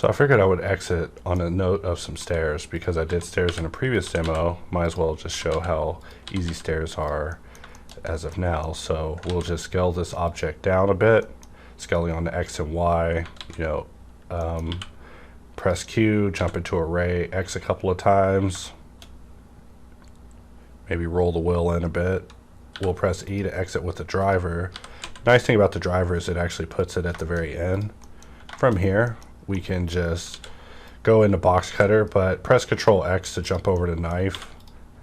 So I figured I would exit on a note of some stairs because I did stairs in a previous demo. Might as well just show how easy stairs are as of now. So we'll just scale this object down a bit, scaling on the X and Y, press Q, jump into array, X a couple of times, maybe roll the wheel in a bit. We'll press E to exit with the driver. Nice thing about the driver is it actually puts it at the very end. From here, we can just go into Boxcutter, but press Control X to jump over to knife,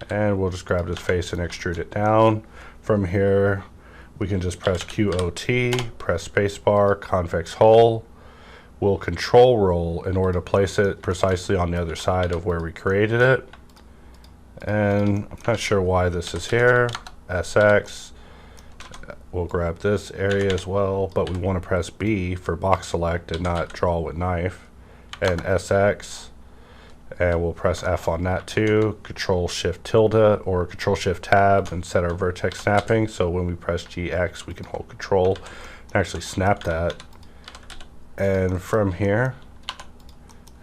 and we'll just grab this face and extrude it down. From here, we can just press QOT, press spacebar, convex hull. We'll control roll in order to place it precisely on the other side of where we created it. And I'm not sure why this is here. SX. We'll grab this area as well, but we want to press B for box select and not draw with knife. And SX. And we'll press F on that too. Control Shift tilde or Control Shift tab and set our vertex snapping. So when we press GX, we can hold Control and actually snap that. And from here,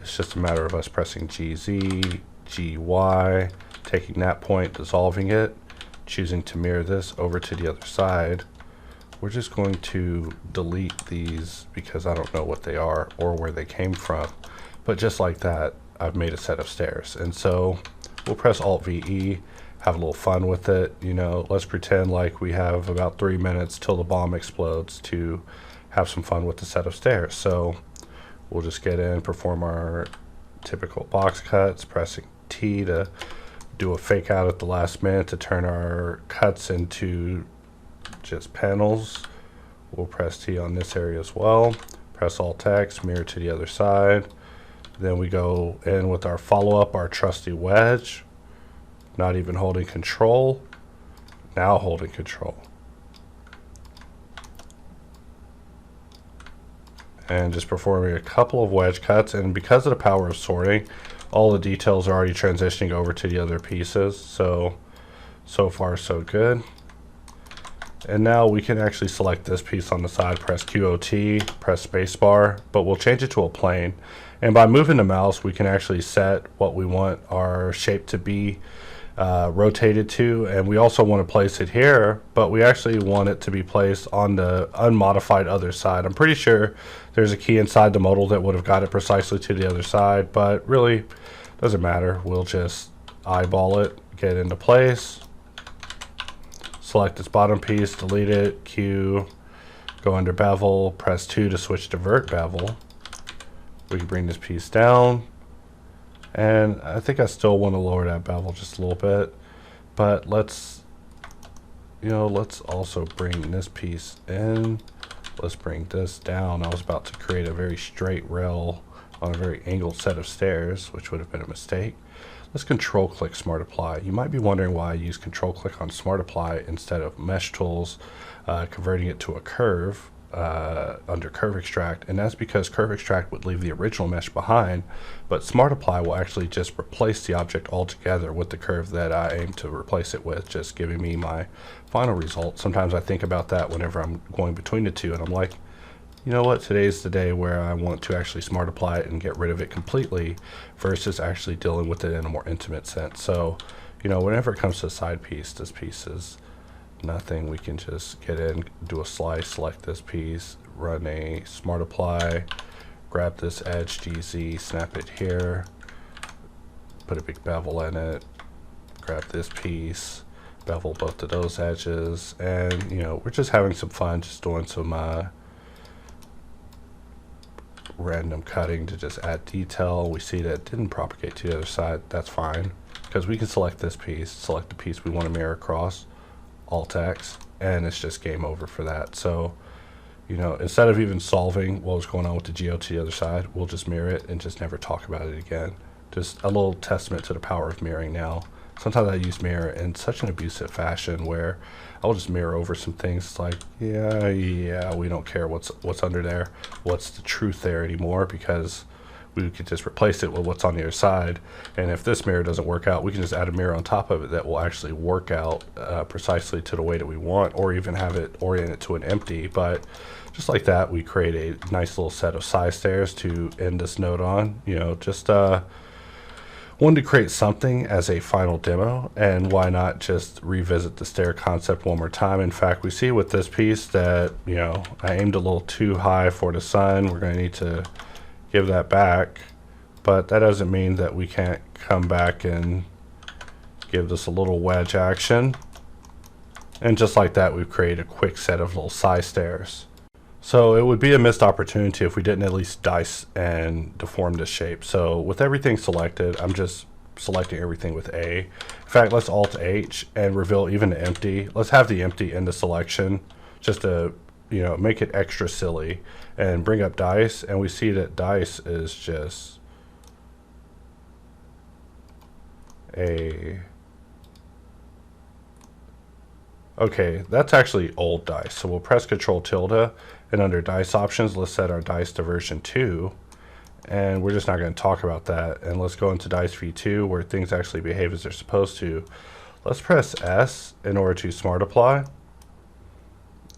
it's just a matter of us pressing GZ, GY, taking that point, dissolving it, choosing to mirror this over to the other side. We're just going to delete these because I don't know what they are or where they came from. But just like that, I've made a set of stairs. And so we'll press Alt-VE, have a little fun with it. Let's pretend like we have about 3 minutes till the bomb explodes to have some fun with the set of stairs. So we'll just get in, perform our typical box cuts, pressing T to do a fake out at the last minute to turn our cuts into just panels. We'll press T on this area as well. Press Alt-X, mirror to the other side. Then we go in with our follow-up, our trusty wedge. Not even holding Control. Now holding Control. And just performing a couple of wedge cuts, and because of the power of sorting, all the details are already transitioning over to the other pieces. So far so good. And now we can actually select this piece on the side, press QOT, press spacebar, but we'll change it to a plane. And by moving the mouse, we can actually set what we want our shape to be rotated to, and we also want to place it here, but we actually want it to be placed on the unmodified other side. I'm pretty sure there's a key inside the modal that would have got it precisely to the other side, but really doesn't matter. We'll just eyeball it, get it into place, select this bottom piece, delete it, Q, go under bevel, press 2 to switch to vert bevel. We can bring this piece down. And I think I still want to lower that bevel just a little bit, but let's also bring this piece in. Let's bring this down. I was about to create a very straight rail on a very angled set of stairs, which would have been a mistake. Let's control click Smart Apply. You might be wondering why I use control click on Smart Apply instead of Mesh Tools, converting it to a curve. Under Curve Extract, and that's because Curve Extract would leave the original mesh behind, but Smart Apply will actually just replace the object altogether with the curve that I aim to replace it with, just giving me my final result. Sometimes I think about that whenever I'm going between the two, and I'm like, you know what, today's the day where I want to actually Smart Apply it and get rid of it completely versus actually dealing with it in a more intimate sense. So, whenever it comes to a side piece, this piece is nothing. We can just get in, do a slice, select this piece, run a Smart Apply, grab this edge, GZ, snap it here, put a big bevel in it, grab this piece, bevel both of those edges, and we're just having some fun, just doing some random cutting to just add detail. We see that it didn't propagate to the other side. That's fine, because we can select this piece, select the piece we want to mirror across, Alt-X, and it's just game over for that. So, instead of even solving what was going on with the geo to the other side, we'll just mirror it and just never talk about it again. Just a little testament to the power of mirroring now. Sometimes I use mirror in such an abusive fashion where I'll just mirror over some things. It's like, yeah, we don't care what's under there, what's the truth there anymore, because we could just replace it with what's on the other side. And if this mirror doesn't work out, we can just add a mirror on top of it that will actually work out precisely to the way that we want, or even have it oriented to an empty. But just like that, we create a nice little set of side stairs to end this node on. You know, just wanted to create something as a final demo, and why not just revisit the stair concept one more time. In fact, we see with this piece that, you know, I aimed a little too high for the sun. We're going to need to give that back, but that doesn't mean that we can't come back and give this a little wedge action. And just like that, we've created a quick set of little side stairs. So it would be a missed opportunity if we didn't at least dice and deform this shape. So with everything selected, I'm just selecting everything with A. In fact, let's Alt H and reveal even the empty. Let's have the empty in the selection just to, you know, make it extra silly, and bring up dice, and we see that dice is just a, okay, that's actually old dice. So we'll press Control tilde, and under dice options, let's set our dice to version 2, and we're just not going to talk about that. And let's go into dice v2 where things actually behave as they're supposed to. Let's press S in order to smart apply,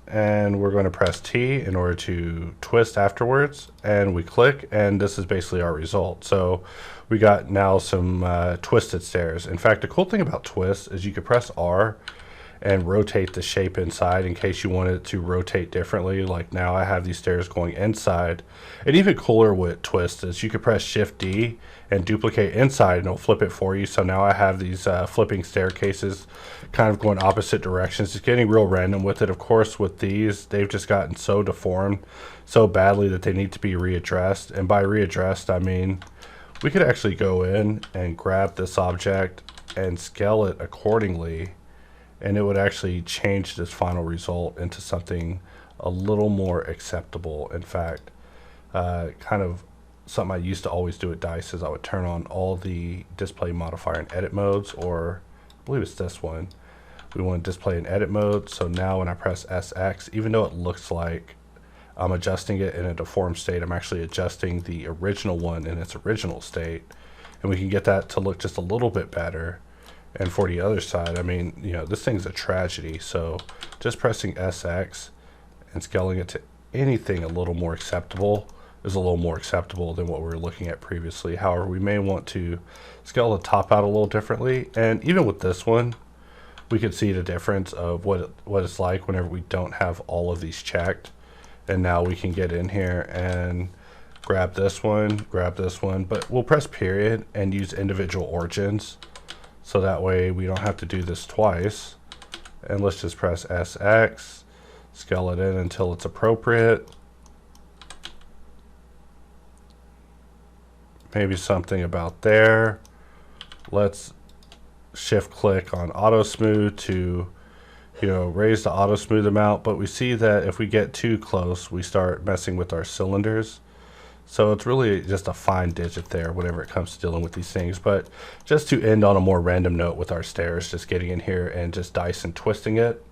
and we're going to press T in order to twist afterwards, and we click, and this is basically our result. So we got now some twisted stairs. In fact, the cool thing about twist is you could press R and rotate the shape inside in case you wanted it to rotate differently. Like now I have these stairs going inside. And even cooler with twist is you could press Shift D and duplicate inside, and it'll flip it for you. So now I have these flipping staircases kind of going opposite directions. It's getting real random with it. Of course, with these, they've just gotten so deformed so badly that they need to be readdressed. And by readdressed, I mean we could actually go in and grab this object and scale it accordingly, and it would actually change this final result into something a little more acceptable. In fact, kind of something I used to always do at dice is I would turn on all the display modifier and edit modes, or I believe it's this one. We want to display in edit mode. So now when I press SX, even though it looks like I'm adjusting it in a deformed state, I'm actually adjusting the original one in its original state, and we can get that to look just a little bit better. And for the other side, I mean, you know, this thing's a tragedy. So just pressing SX and scaling it to anything a little more acceptable is a little more acceptable than what we were looking at previously. However, we may want to scale the top out a little differently. And even with this one, we could see the difference of what it's like whenever we don't have all of these checked. And now we can get in here and grab this one, but we'll press period and use individual origins. So that way we don't have to do this twice. And let's just press SX, scale it in until it's appropriate. Maybe something about there. Let's shift click on auto smooth to, you know, raise the auto smooth amount. But we see that if we get too close, we start messing with our cylinders. So it's really just a fine digit there whenever it comes to dealing with these things. But just to end on a more random note with our stairs, just getting in here and just dice and twisting it.